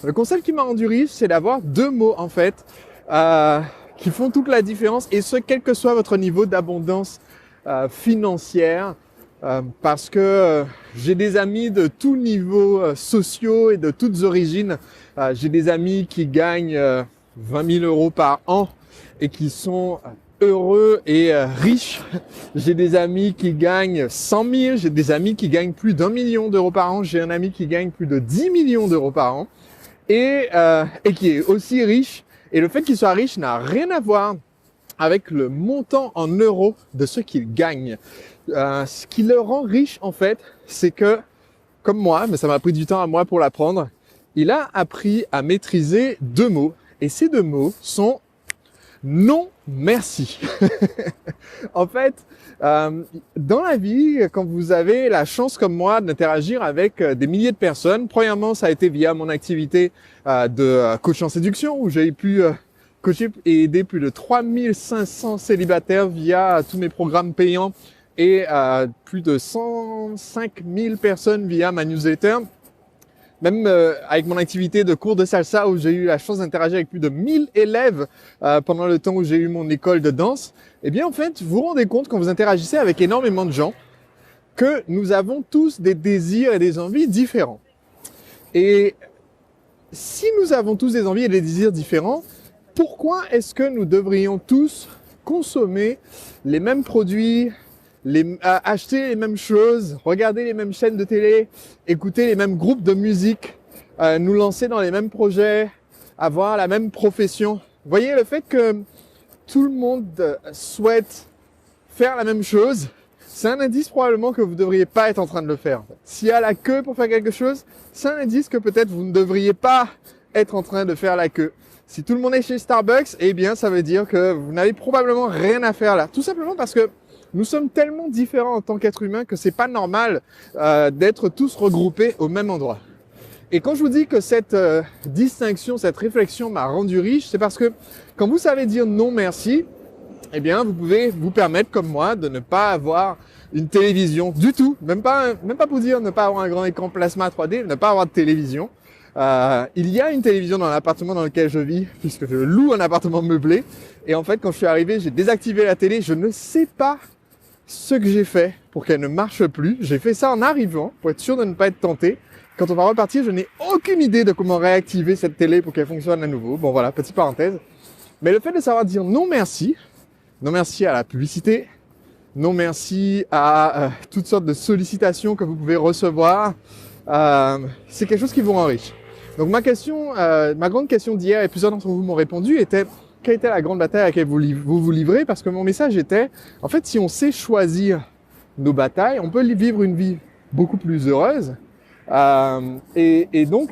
Le concept qui m'a rendu riche, c'est d'avoir deux mots en fait qui font toute la différence, et ce, quel que soit votre niveau d'abondance financière, parce que j'ai des amis de tous niveaux sociaux et de toutes origines. J'ai des amis qui gagnent 20 000 euros par an et qui sont heureux et riches. J'ai des amis qui gagnent 100 000, j'ai des amis qui gagnent plus d'1 million d'euros par an, j'ai un ami qui gagne plus de 10 millions d'euros par an et qui est aussi riche. Et le fait qu'il soit riche n'a rien à voir avec le montant en euros de ce qu'il gagne. Ce qui le rend riche, en fait, c'est que, comme moi, mais ça m'a pris du temps à moi pour l'apprendre, il a appris à maîtriser deux mots. Et ces deux mots sont non merci. En fait, dans la vie, quand vous avez la chance comme moi d'interagir avec des milliers de personnes, premièrement, ça a été via mon activité de coach en séduction, où j'ai pu coacher et aider plus de 3500 célibataires via tous mes programmes payants et plus de 105 000 personnes via ma newsletter. Même avec mon activité de cours de salsa, où j'ai eu la chance d'interagir avec plus de 1000 élèves pendant le temps où j'ai eu mon école de danse, eh bien en fait, vous vous rendez compte quand vous interagissez avec énormément de gens que nous avons tous des désirs et des envies différents. Et si nous avons tous des envies et des désirs différents, pourquoi est-ce que nous devrions tous consommer les mêmes produits, acheter les mêmes choses, regarder les mêmes chaînes de télé, écouter les mêmes groupes de musique, nous lancer dans les mêmes projets, avoir la même profession? Vous voyez, le fait que tout le monde souhaite faire la même chose, c'est un indice probablement que vous ne devriez pas être en train de le faire. S'il y a la queue pour faire quelque chose, c'est un indice que peut-être vous ne devriez pas être en train de faire la queue. Si tout le monde est chez Starbucks, eh bien ça veut dire que vous n'avez probablement rien à faire là. Tout simplement parce que nous sommes tellement différents en tant qu'êtres humains que c'est pas normal d'être tous regroupés au même endroit. Et quand je vous dis que cette distinction, cette réflexion m'a rendu riche, c'est parce que quand vous savez dire non merci, eh bien vous pouvez vous permettre comme moi de ne pas avoir une télévision du tout, même pas pour dire ne pas avoir un grand écran plasma 3D, ne pas avoir de télévision. Il y a une télévision dans l'appartement dans lequel je vis, puisque je loue un appartement meublé. Et en fait, quand je suis arrivé, j'ai désactivé la télé. Je ne sais pas ce que j'ai fait pour qu'elle ne marche plus. J'ai fait ça en arrivant, pour être sûr de ne pas être tenté. Quand on va repartir, je n'ai aucune idée de comment réactiver cette télé pour qu'elle fonctionne à nouveau. Bon voilà, petite parenthèse. Mais le fait de savoir dire non merci à la publicité, non merci à toutes sortes de sollicitations que vous pouvez recevoir, c'est quelque chose qui vous rend riche. Donc ma grande question d'hier, et plusieurs d'entre vous m'ont répondu, était quelle était la grande bataille à laquelle vous vous livrez? Parce que mon message était, en fait, si on sait choisir nos batailles, on peut vivre une vie beaucoup plus heureuse. Et donc,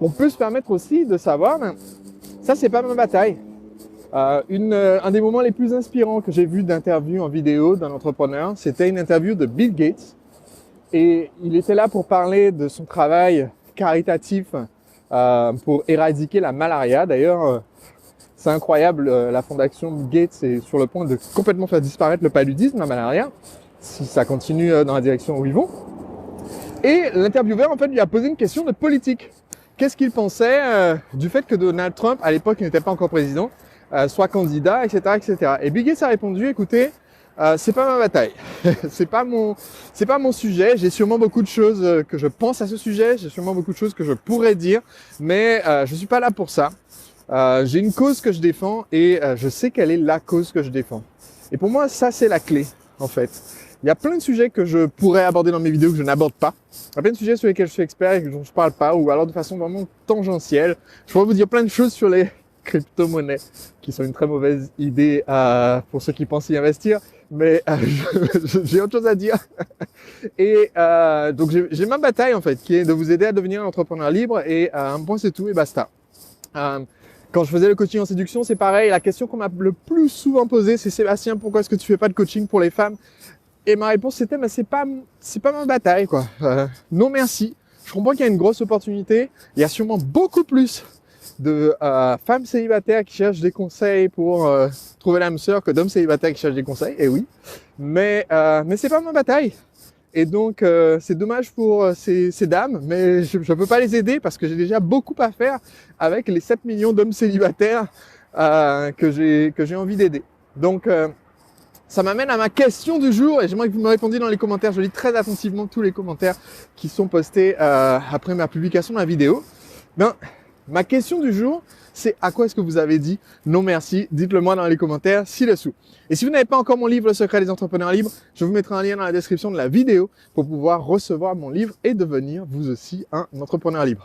on peut se permettre aussi de savoir, ça c'est pas ma bataille. Un des moments les plus inspirants que j'ai vu d'interview en vidéo d'un entrepreneur, c'était une interview de Bill Gates. Et il était là pour parler de son travail caritatif pour éradiquer la malaria. D'ailleurs, c'est incroyable, la fondation Gates est sur le point de complètement faire disparaître le paludisme, la malaria, si ça continue dans la direction où ils vont. Et l'intervieweur, en fait, lui a posé une question de politique. Qu'est-ce qu'il pensait du fait que Donald Trump, à l'époque, il n'était pas encore président, soit candidat, etc., etc. Et Bill Gates a répondu, écoutez, c'est pas ma bataille, c'est pas mon sujet. J'ai sûrement beaucoup de choses que je pense à ce sujet, j'ai sûrement beaucoup de choses que je pourrais dire, mais je suis pas là pour ça. J'ai une cause que je défends et je sais quelle est la cause que je défends. Et pour moi, ça c'est la clé, en fait. Il y a plein de sujets que je pourrais aborder dans mes vidéos que je n'aborde pas. Il y a plein de sujets sur lesquels je suis expert et dont je parle pas, ou alors de façon vraiment tangentielle. Je pourrais vous dire plein de choses sur les crypto-monnaies, qui sont une très mauvaise idée pour ceux qui pensent y investir, mais j'ai autre chose à dire. Et donc j'ai ma bataille en fait, qui est de vous aider à devenir un entrepreneur libre, et un point c'est tout et basta. Quand je faisais le coaching en séduction, c'est pareil, la question qu'on m'a le plus souvent posée, c'est Sébastien, pourquoi est-ce que tu fais pas de coaching pour les femmes? Et ma réponse c'était, c'est pas ma bataille quoi. Non merci. Je comprends qu'il y a une grosse opportunité, il y a sûrement beaucoup plus de femmes célibataires qui cherchent des conseils pour trouver l'âme sœur que d'hommes célibataires qui cherchent des conseils, et oui. Mais c'est pas ma bataille. Et donc, c'est dommage pour ces dames, mais je ne peux pas les aider parce que j'ai déjà beaucoup à faire avec les 7 millions d'hommes célibataires que j'ai envie d'aider. Donc, ça m'amène à ma question du jour et j'aimerais que vous me répondiez dans les commentaires. Je lis très attentivement tous les commentaires qui sont postés après ma publication de la vidéo. Ben, ma question du jour, c'est à quoi est-ce que vous avez dit non merci? Dites-le moi dans les commentaires ci-dessous. Et si vous n'avez pas encore mon livre Le secret des entrepreneurs libres, je vous mettrai un lien dans la description de la vidéo pour pouvoir recevoir mon livre et devenir vous aussi un entrepreneur libre.